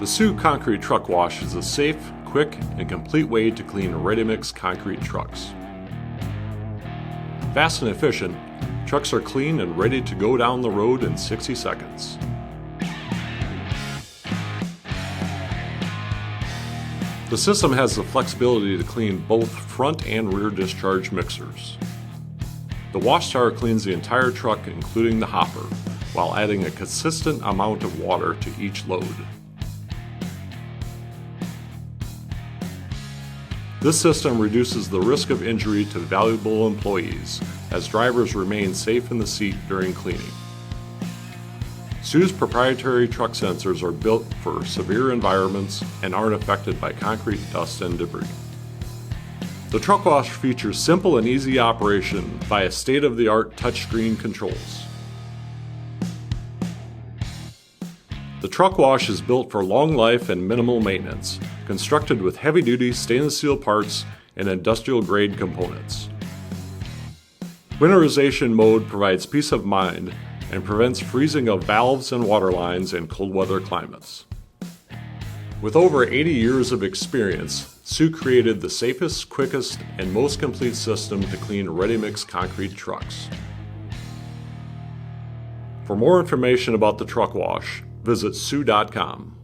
The Sioux Concrete Truck Wash is a safe, quick, and complete way to clean ready-mix concrete trucks. Fast and efficient, trucks are clean and ready to go down the road in 60 seconds. The system has the flexibility to clean both front and rear discharge mixers. The wash tower cleans the entire truck, including the hopper, while adding a consistent amount of water to each load. This system reduces the risk of injury to valuable employees, as drivers remain safe in the seat during cleaning. Sioux's proprietary truck sensors are built for severe environments and aren't affected by concrete dust and debris. The truck wash features simple and easy operation via state-of-the-art touchscreen controls. The truck wash is built for long life and minimal maintenance, constructed with heavy-duty stainless steel parts and industrial-grade components. Winterization Mode provides peace of mind and prevents freezing of valves and water lines in cold weather climates. With over 80 years of experience, Sioux created the safest, quickest, and most complete system to clean ready-mix concrete trucks. For more information about the truck wash, visit sioux.com.